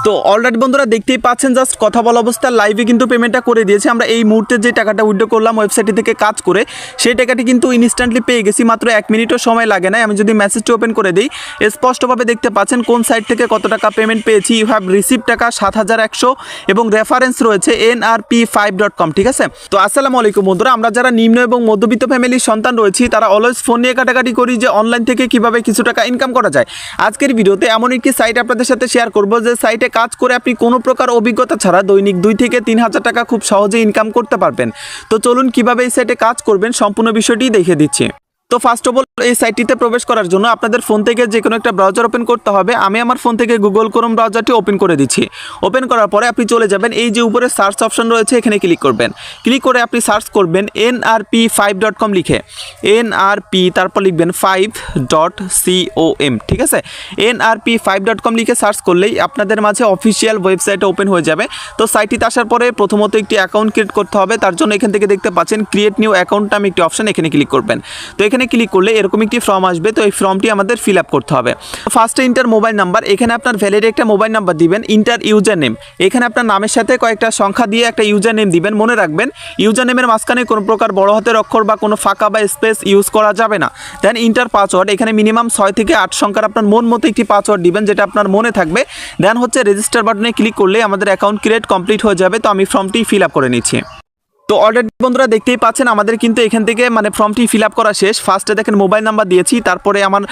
তো অলরেডি বন্ধুরা দেখতেই পাচ্ছেন, জাস্ট কথা বলা অবস্থায় লাইভে কিন্তু পেমেন্টটা করে দিয়েছে। আমরা এই মুহূর্তে যে টাকাটা উইথড্র করলাম ওয়েবসাইটটি থেকে কাজ করে, সেই টাকাটি কিন্তু ইনস্ট্যান্টলি পেয়ে গেছি, মাত্র 1 মিনিটও সময় লাগে না। আমি যদি মেসেজটি ওপেন করে দিই, স্পষ্টভাবে দেখতে পাচ্ছেন কোন সাইট থেকে কত টাকা পেমেন্ট পেয়েছি। ইউ হ্যাভ রিসিভ টাকা 7,100 এবং রেফারেন্স রয়েছে nrp5.com। ঠিক আছে, তো আসসালামু আলাইকুম বন্ধুরা। আমরা যারা নিম্ন এবং মধ্যবিত্ত ফ্যামিলির সন্তান রয়েছি, তারা অলওয়েজ ফোন নিয়ে কাটাকাটি করি যে অনলাইন থেকে কিভাবে কিছু টাকা ইনকাম করা যায়। আজকের ভিডিওতে এমন একটি সাইট আপনাদের সাথে শেয়ার করব, যে সাইটে কাজ করে আপনি কোনো প্রকার অভিজ্ঞতা ছাড়া দৈনিক 2 থেকে 3,000 টাকা খুব সহজে ইনকাম করতে পারবেন। তো চলুন কিভাবে এই সাইটে কাজ করবেন সম্পূর্ণ বিষয়টি দেখিয়ে দিচ্ছি। তো ফার্স্ট অফ অল এই সাইটটিতে প্রবেশ করার জন্য আপনাদের ফোন থেকে যে কোনো একটা ব্রাউজার ওপেন করতে হবে। আমি আমার ফোন থেকে গুগল ক্রোম ব্রাউজারটি ওপেন করে দিচ্ছি। ওপেন করার পরে আপনি চলে যাবেন এই যে উপরে সার্চ অপশন রয়েছে, এখানে ক্লিক করবেন। ক্লিক করে আপনি সার্চ করবেন nrp5.com লিখে, nrp তারপর লিখবেন 5.com। ঠিক আছে, nrp5.com লিখে সার্চ করলেই আপনাদের মাঝে অফিসিয়াল ওয়েবসাইট ওপেন হয়ে যাবে। তো সাইটটিতে আসার পরে প্রথমত একটি অ্যাকাউন্ট ক্রিয়েট করতে হবে। তার জন্য এখান থেকে দেখতে পাচ্ছেন ক্রিয়েট নিউ অ্যাকাউন্ট নামে একটি অপশন, এখানে ক্লিক করবেন। তো এখানে ক্লিক করলে এরকম একটি ফর্ম আসবে। তো এই ফর্মটি আমাদের ফিল আপ করতে হবে। ফার্স্টে ইন্টার মোবাইল নাম্বার, এখানে আপনার ভ্যালিড একটা মোবাইল নাম্বার দিবেন। ইন্টার ইউজার নেম, এখানে আপনার নামের সাথে কয়েকটা সংখ্যা দিয়ে একটা ইউজার নেম দিবেন। মনে রাখবেন ইউজার নেমের মাঝখানে কোনো প্রকার বড় হাতের অক্ষর বা কোনো ফাঁকা বা স্পেস ইউজ করা যাবে না। দেন ইন্টার পাসওয়ার্ড, এখানে মিনিমাম 6 থেকে 8 সংখ্যার আপনার মন মতো একটি পাসওয়ার্ড দিবেন, যেটা আপনার মনে থাকবে। দেন হচ্ছে রেজিস্টার বাটনে ক্লিক করলে আমাদের অ্যাকাউন্ট ক্রিয়েট কমপ্লিট হয়ে যাবে। তো আমি ফর্মটি ফিল আপ করে নিচ্ছি। তো অলরেডি বন্ধুরা দেখতেই পাচ্ছেন আমাদের কিন্তু এখান থেকে ফর্মটি ফিল আপ করা শেষ। ফার্স্টে দেখেন মোবাইল নাম্বার দিয়েছি, তারপরে আমার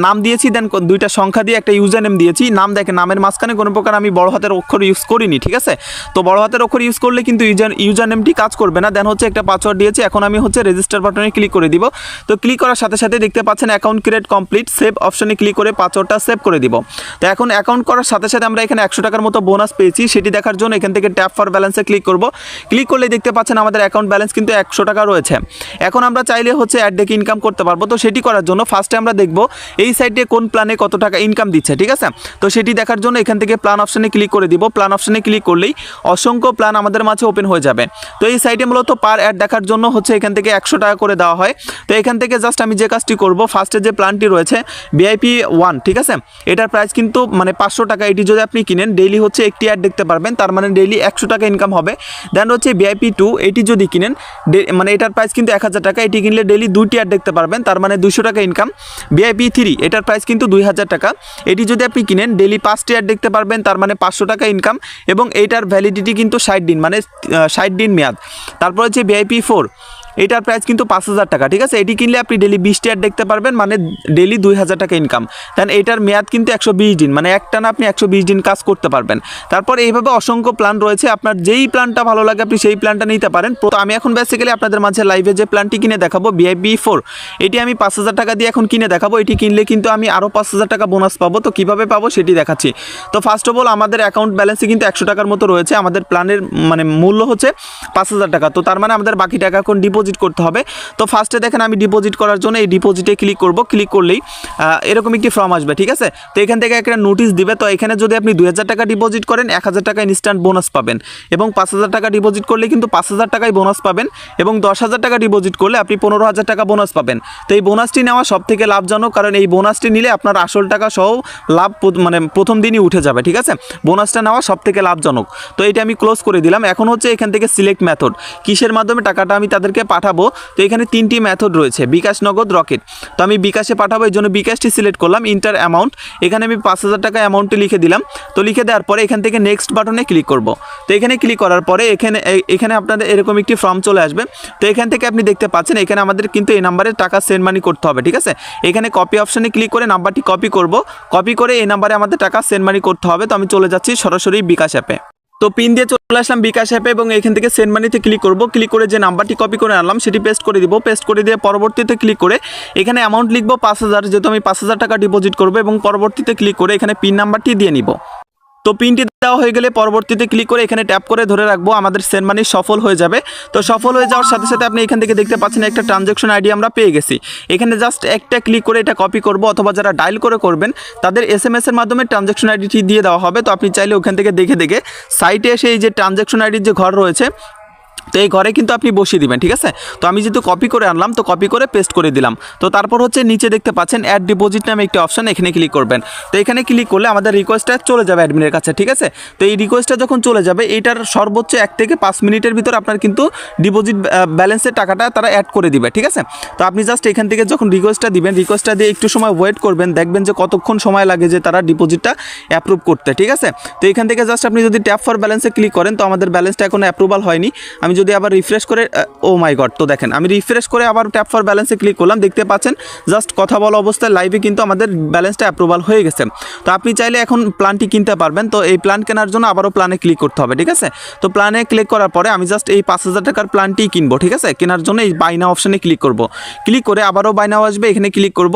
নাম দিয়েছি, দেন 2টা সংখ্যা দিয়ে একটা ইউজার নেম দিয়েছি। নাম দেখেন, নামের মাঝখানে কোনো প্রকার আমি বড় হাতের অক্ষর ইউজ করিনি। ঠিক আছে, তো বড় হাতের অক্ষর ইউজ করলে কিন্তু ইউজার নেমটি কাজ করবে না। দেন হচ্ছে একটা পাসওয়ার্ড দিয়েছি। এখন আমি হচ্ছে রেজিস্টার বাটনে ক্লিক করে দিব। তো ক্লিক করার সাথে সাথে দেখতে পাচ্ছেন অ্যাকাউন্ট ক্রিয়েট কমপ্লিট। সেভ অপশনে ক্লিক করে পাসওয়ার্ডটা সেভ করে দিব। তো এখন অ্যাকাউন্ট করার সাথে সাথে আমরা এখানে 100 টাকার মতো বোনাস পেয়েছি। সেটি দেখার জন্য এখান থেকে ট্যাপ ফর ব্যালেন্সে ক্লিক করব। ক্লিক করলে দেখতে পাচ্ছেন আমাদের অ্যাকাউন্ট ব্যালেন্স কিন্তু 100 টাকা রয়েছে। এখন আমরা চাইলে হচ্ছে অ্যাড দেখে ইনকাম করতে পারবো। তো সেটি করার জন্য ফার্স্টে আমরা দেখব এই সাইটে কোন প্ল্যানে কত টাকা ইনকাম দিচ্ছে। ঠিক আছে, তো সেটি দেখার জন্য এখান থেকে প্ল্যান অপশনে ক্লিক করে দিব। প্ল্যান অপশনে ক্লিক করলেই অসংখ্য প্ল্যান আমাদের মাঝে ওপেন হয়ে যাবে। তো এই সাইটে মূলত পার অ্যাড দেখার জন্য হচ্ছে এখান থেকে 100 টাকা করে দেওয়া হয়। তো এখান থেকে জাস্ট আমি যে কাজটি করব, ফার্স্টে যে প্ল্যানটি রয়েছে VIP 1, ঠিক আছে, এটার প্রাইস কিন্তু 500 টাকা। এটি যদি আপনি কিনেন ডেইলি হচ্ছে একটি অ্যাড দেখতে পারবেন, তার ডেইলি 100 টাকা ইনকাম হবে। দেন হচ্ছে VIP 2, এটি যদি কিনেন এটার প্রাইস কিন্তু 1000 টাকা। এটি কিনলে ডেইলি 2টি অ্যাড দেখতে পারবেন, তার 200 টাকা ইনকাম। VIP 3, এটার প্রাইস কিন্তু 2000 টাকা। এটি যদি আপনি কিনেন ডেইলি 5টি অ্যাড দেখতে পারবেন, তার 500 টাকা ইনকাম, এবং এইটার ভ্যালিডিটি কিন্তু 60 দিন, 60 দিন মেয়াদ। তারপর হচ্ছে VIP 4, এটার প্রাইস কিন্তু 5000 টাকা। ঠিক আছে, এটি কিনলে আপনি ডেইলি 20টি অ্যাড দেখতে পারবেন, ডেইলি 2000 টাকা ইনকাম। দেন এটার মেয়াদ কিন্তু 120 দিন, একটানা আপনি 120 দিন কাজ করতে পারবেন। তারপর এইভাবে অসংখ্য প্ল্যান রয়েছে। আপনার যেই প্ল্যানটা ভালো লাগে আপনি সেই প্ল্যানটা নিতে পারেন। তো আমি এখন বেসিক্যালি আপনাদের মাঝে লাইভে যে প্ল্যানটি কিনে দেখাবো VIP 4, এটি আমি 5000 টাকা দিয়ে এখন কিনে দেখাবো। এটি কিনলে কিন্তু আমি আরও 5000 টাকা বোনাস পাবো। তো কীভাবে পাবো সেটি দেখাচ্ছি। তো ফার্স্ট অফ অল আমাদের অ্যাকাউন্ট ব্যালেন্সে কিন্তু 100 টাকার মতো রয়েছে। আমাদের প্ল্যানের মূল্য হচ্ছে 5000 টাকা। তো তার আমাদের বাকি টাকা এখন ডিপোজিট করতে হবে। তো ফার্স্টে দেখেন আমি ডিপোজিট করার জন্য এই ডিপোজিটে ক্লিক করব। ক্লিক করলেই এরকম একটি ফর্ম আসবে। ঠিক আছে, তো এখান থেকে একটা নোটিশ দিবে। তো এখানে যদি আপনি 2000 টাকা ডিপোজিট করেন 1000 টাকা ইনস্ট্যান্ট বোনাস পাবেন, এবং 5000 টাকা ডিপোজিট করলে কিন্তু 5000 টাকাই বোনাস পাবেন, এবং 10,000 টাকা ডিপোজিট করলে আপনি 15,000 টাকা বোনাস পাবেন। তো এই বোনাসটি নেওয়া সব থেকে লাভজনক, কারণ এই বোনাসটি নিলে আপনার আসল টাকা সহ লাভ প্রথম দিনই উঠে যাবে। ঠিক আছে, বোনাসটা নেওয়া সব থেকে লাভজনক। তো এটা আমি ক্লোজ করে দিলাম। এখন হচ্ছে এখান থেকে সিলেক্ট মেথড, কিসের মাধ্যমে টাকাটা আমি তাদেরকে পাঠাবো। তো এখানে 3টি মেথড রয়েছে, বিকাশ, নগদ, রকেট। তো আমি বিকাশে পাঠাবো, এই জন্য বিকাশটি সিলেক্ট করলাম। ইন্টার অ্যামাউন্ট, এখানে আমি 5000 টাকা অ্যামাউন্টটি লিখে দিলাম। তো লিখে দেওয়ার পরে এখান থেকে নেক্সট বাটনে ক্লিক করব। তো এখানে ক্লিক করার পরে এখানে আপনাদের এরকম একটি ফর্ম চলে আসবে। তো এখান থেকে আপনি দেখতে পাচ্ছেন এখানে আমাদের কিন্তু এই নাম্বারে টাকা সেন্ড মানি করতে হবে। ঠিক আছে, এখানে কপি অপশনে ক্লিক করে নাম্বারটি কপি করব। কপি করে এই নাম্বারে আমাদের টাকা সেন্ড মানি করতে হবে। তো আমি চলে যাচ্ছি সরাসরি বিকাশ অ্যাপে। তো পিন দিয়ে চলে আসলাম বিকাশ অ্যাপে, এবং এখান থেকে সেন্ড মানিতে ক্লিক করব। ক্লিক করে যে নাম্বারটি কপি করে আনলাম সেটি পেস্ট করে দিব। পেস্ট করে দিয়ে পরবর্তীতে ক্লিক করে এখানে অ্যামাউন্ট লিখব 5000, যেহেতু আমি 5000 টাকা ডিপোজিট করব, এবং পরবর্তীতে ক্লিক করে এখানে পিন নাম্বারটি দিয়ে নিব। তো পিনটি দেওয়া হয়ে গেলে পরবর্তীতে ক্লিক করে এখানে ট্যাপ করে ধরে রাখবো, আমাদের সেন্ড মানি সফল হয়ে যাবে। তো সফল হয়ে যাওয়ার সাথে সাথে আপনি এখান থেকে দেখতে পাচ্ছেন একটা ট্রানজ্যাকশন আইডি আমরা পেয়ে গেছি। এখানে জাস্ট একটা ক্লিক করে এটা কপি করব, অথবা যারা ডায়াল করে করবেন তাদের SMS এর মাধ্যমে ট্রানজ্যাকশন আইডিটি দিয়ে দেওয়া হবে। তো আপনি চাইলে ওখান থেকে দেখে সাইটে এসে এই যে ট্রানজ্যাকশন আইডির যে ঘর রয়েছে তো এই ঘরে কিন্তু আপনি বসিয়ে দিবেন, ঠিক আছে। তো আমি যেহেতু কপি করে আনলাম, তো কপি করে পেস্ট করে দিলাম। তো তারপর হচ্ছে নিচে দেখতে পাচ্ছেন অ্যাড ডিপোজিট নামে একটি অপশন, এখানে ক্লিক করবেন। তো এখানে ক্লিক করলে আমাদের রিকোয়েস্টটা চলে যাবে অ্যাডমিনের কাছে, ঠিক আছে। তো এই রিকোয়েস্টটা যখন চলে যাবে, এইটার সর্বোচ্চ 1 থেকে 5 মিনিটের ভিতর আপনার কিন্তু ডিপোজিট ব্যালেন্সের টাকাটা তারা অ্যাড করে দিবে, ঠিক আছে। তো আপনি জাস্ট এখান থেকে যখন রিকোয়েস্টটা দিবেন, রিকোয়েস্টটা দিয়ে একটু সময় ওয়েট করবেন, দেখবেন যে কতক্ষণ সময় লাগে যে তারা ডিপোজিটটা অ্যাপ্রুভ করতে, ঠিক আছে। তো এখান থেকে জাস্ট আপনি যদি ট্যাপ ফর ব্যালেন্সে ক্লিক করেন, তো আমাদের ব্যালেন্সটা এখনো অ্যাপ্রুভাল হয়নি। আমি যদি আবার রিফ্রেশ করে, ও মাই গড, তো দেখেন আমি রিফ্রেশ করে আবার ট্যাপ ফর ব্যালেন্সে ক্লিক করলাম, দেখতে পাচ্ছেন জাস্ট কথা বলা অবস্থায় লাইভে কিন্তু আমাদের ব্যালেন্সটা অ্যাপ্রুভাল হয়ে গেছে। তো আপনি চাইলে এখন প্ল্যানটি কিনতে পারবেন। তো এই প্ল্যান কেনার জন্য আবারও প্ল্যানে ক্লিক করতে হবে, ঠিক আছে। তো প্ল্যানে ক্লিক করার পরে আমি জাস্ট এই 5,000 টাকার প্ল্যানটি কিনবো, ঠিক আছে। কেনার জন্য এই বাই নাও অপশানে ক্লিক করব। ক্লিক করে আবারও বাই নাও আসবে, এখানে ক্লিক করব।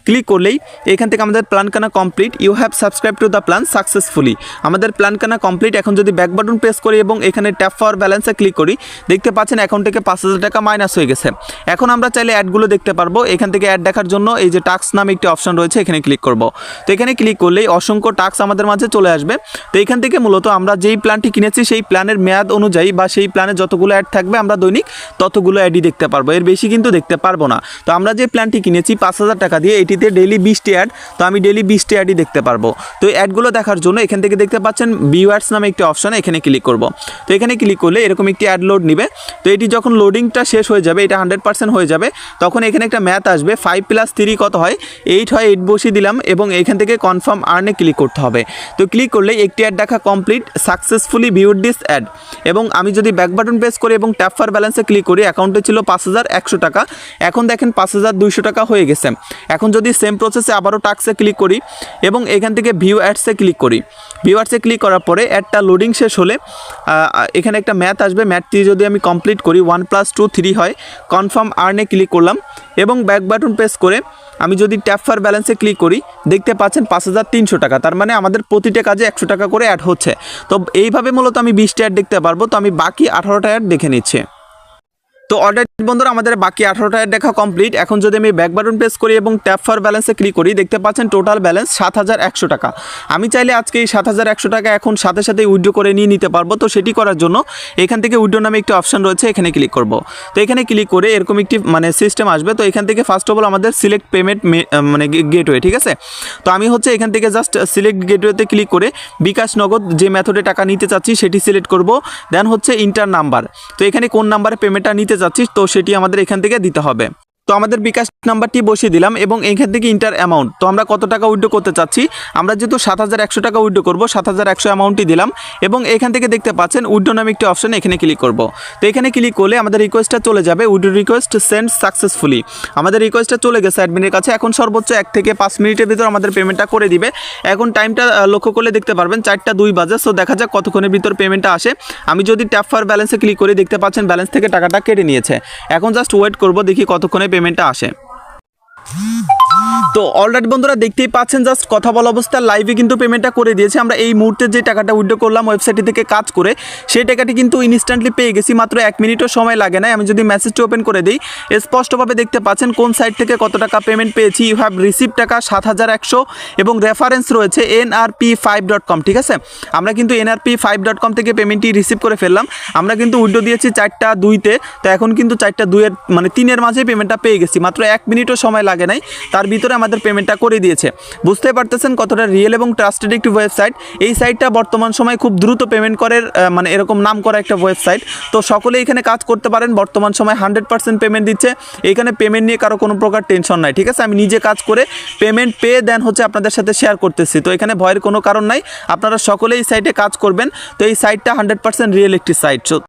ক্লিক করলেই এখান থেকে আমাদের প্ল্যান কেনা complete, you have subscribe to the plan successfully. আমাদের প্ল্যান কেনা কমপ্লিট। এখন যদি ব্যাক বাটন প্রেস করি এবং এখানে ট্যাপ ফর ব্যালেন্সে ক্লিক করি, দেখতে পাচ্ছেন অ্যাকাউন্ট থেকে 5,000 টাকা মাইনাস হয়ে গেছে। এখন আমরা চাইলে অ্যাডগুলো দেখতে পারবো। এখান থেকে অ্যাড দেখার জন্য এই যে টাস্ক নামে একটি অপশন রয়েছে, এখানে ক্লিক করব। তো এখানে ক্লিক করলেই অসংখ্য টাস্ক আমাদের মাঝে চলে আসবে। তো এখান থেকে মূলত আমরা যেই প্ল্যানটি কিনেছি সেই প্ল্যানের মেয়াদ অনুযায়ী বা সেই প্ল্যানে যতগুলো অ্যাড থাকবে আমরা দৈনিক ততগুলো অ্যাডই দেখতে পারবো, এর বেশি কিন্তু দেখতে পারবো না। তো আমরা যে প্ল্যানটি কিনেছি 5,000 টাকা দিয়ে, এটিতে ডেইলি 20টি অ্যাড, তো আমি ডেইলি 20টি অ্যাডই দেখতে পারবো। তো এই অ্যাডগুলো দেখার জন্য এখান থেকে দেখতে পাচ্ছেন ভিউয়ার্স নামে একটি অপশন, এখানে ক্লিক করব। তো এখানে ক্লিক করলে এরকম একটি অ্যাড লোড নিবে। তো এটি যখন লোডিংটা শেষ হয়ে যাবে, এটা 100% হয়ে যাবে, তখন এখানে একটা ম্যাথ আসবে 5 + 3 কত হয়, 8 হয়। 8 বসিয়ে দিলাম এবং এখান থেকে কনফার্ম আর্নে ক্লিক করতে হবে। তো ক্লিক করলে একটি অ্যাড দেখা complete, successfully viewed this ad. এবং আমি যদি ব্যাক বাটন প্রেস করি এবং ট্যাপ ফর ব্যালেন্সে ক্লিক করি, অ্যাকাউন্টে ছিল 5,100 টাকা, এখন দেখেন 5,200 টাকা হয়ে গেছে। এখন যদি সেম প্রসেসে আবারও টাস্কে ক্লিক করি এবং এখান থেকে ভিউ অ্যাডসে ক্লিক করি, ভিউ অ্যাডসে ক্লিক করার পরে অ্যাডটা লোডিং শেষ হলে এখানে একটা ম্যাথ আসবে, ম্যাথটি যদি আমি কমপ্লিট করি 1 + 2 3 হয়, কনফার্ম আর্নে ক্লিক করলাম এবং ব্যাক বাটন প্রেস করে আমি যদি ট্যাপ ফর ব্যালেন্সে ক্লিক করি, দেখতে পাচ্ছেন 5,300 টাকা। তার মানে আমাদের প্রতিটা কাজে 100 টাকা করে অ্যাড হচ্ছে। তো এইভাবে মূলত আমি 20টা অ্যাড দেখতে পারবো। তো আমি বাকি 18টা অ্যাড দেখে নিচ্ছি। তো অলরেডি বন্ধুরা আমাদের বাকি 18টা অ্যাড দেখা কমপ্লিট। এখন যদি আমি ব্যাক বাটন প্রেস করি এবং ট্যাপ ফর ব্যালেন্সে ক্লিক করি, দেখতে পাচ্ছেন টোটাল ব্যালেন্স 7,100 টাকা। আমি চাইলে আজকে এই 7,100 টাকা এখন সাথে সাথে উইথড্র করে নিয়ে নিতে পারবো। তো সেটি করার জন্য এখান থেকে উইথড্র নামে একটি অপশন রয়েছে, এখানে ক্লিক করব। তো এখানে ক্লিক করে এরকম একটি সিস্টেম আসবে। তো এখান থেকে ফার্স্ট অফ অল আমাদের সিলেক্ট পেমেন্ট গেটওয়ে, ঠিক আছে। তো আমি হচ্ছে এখান থেকে জাস্ট সিলেক্ট গেটওয়েতে ক্লিক করে বিকাশ নগদ যে মেথডে টাকা নিতে চাচ্ছি সেটি সিলেক্ট করব। দেন হচ্ছে ইন্টার নাম্বার, তো এখানে কোন নাম্বারে পেমেন্টটা নিতে যাচ্ছি তো সেটি আমাদের এখান থেকে দিতে হবে। তো আমাদের বিকাশ নাম্বারটি বসিয়ে দিলাম এবং এখান থেকে ইন্টার অ্যামাউন্ট, তো আমরা কত টাকা উইথড্র করতে চাচ্ছি, আমরা যেহেতু 7,100 টাকা উইথড্র করব, 7,100 অ্যামাউন্টটি দিলাম এবং এখান থেকে দেখতে পাচ্ছেন উইথড্র নামে একটি অপশন, এখানে ক্লিক করব। তো এখানে ক্লিক করলে আমাদের রিকোয়েস্টটা চলে যাবে, উইথড্র রিকোয়েস্ট সেন্ড সাকসেসফুলি। আমাদের রিকোয়েস্টটা চলে গেছে অ্যাডমিনের কাছে। এখন সর্বোচ্চ 1 থেকে 5 মিনিটের ভিতর আমাদের পেমেন্টটা করে দিবে। এখন টাইমটা লক্ষ্য করলে দেখতে পারবেন 4টা 2 বাজে। সো দেখা যাক কতক্ষণের ভিতর পেমেন্টটা আসে। আমি যদি ট্যাপ ফর ব্যালেন্সে ক্লিক করি, দেখতে পাচ্ছেন ব্যালেন্স থেকে টাকাটা কেটে নিয়েছে। এখন জাস্ট ওয়েট করব, দেখি কতক্ষণে পেমেন্টটা আসে। তো অলরেডি বন্ধুরা দেখতেই পাচ্ছেন জাস্ট কথা বলা অবস্থায় লাইভে কিন্তু পেমেন্টটা করে দিয়েছে। আমরা এই মুহূর্তে যে টাকাটা উইথড্র করলাম ওয়েবসাইট থেকে কাজ করে, সেই টাকাটি কিন্তু ইনস্ট্যান্টলি পেয়ে গেছি, মাত্র 1 মিনিটও সময় লাগে না। আমি যদি মেসেজটি ওপেন করে দিই, স্পষ্টভাবে দেখতে পাচ্ছেন কোন সাইট থেকে কত টাকা পেমেন্ট পেয়েছি। ইউ হ্যাভ রিসিভ টাকা 7,100 এবং রেফারেন্স রয়েছে nrp5.com, ঠিক আছে। আমরা কিন্তু nrp5.com থেকে পেমেন্টটি রিসিভ করে ফেললাম। আমরা কিন্তু উইথড্র দিয়েছি 4টা 2-তে, তো এখন কিন্তু 4টা 2-এর 3-এর মাঝে পেমেন্টটা পেয়ে গেছি, মাত্র 1 মিনিটও সময় লাগে নাই, তার ভিতরে আমাদের পেমেন্টটা করে দিয়েছে। বুঝতে পারতেছেন কতটা রিয়েল এবং ট্রাস্টেড একটি ওয়েবসাইট। এই সাইটটা বর্তমান সময় খুব দ্রুত পেমেন্ট করে, এরকম নাম করা একটা ওয়েবসাইট। তো সকলেই এখানে কাজ করতে পারেন। বর্তমান সময় 100% পেমেন্ট দিচ্ছে। এখানে পেমেন্ট নিয়ে কারো কোনো প্রকার টেনশন নাই, ঠিক আছে। আমি নিজে কাজ করে পেমেন্ট পেয়ে দেন হচ্ছে আপনাদের সাথে শেয়ার করতেছি। তো এখানে ভয়ের কোনো কারণ নাই, আপনারা সকলেই এই সাইটে কাজ করবেন। তো এই সাইটটা 100% রিয়েল একটি সাইট।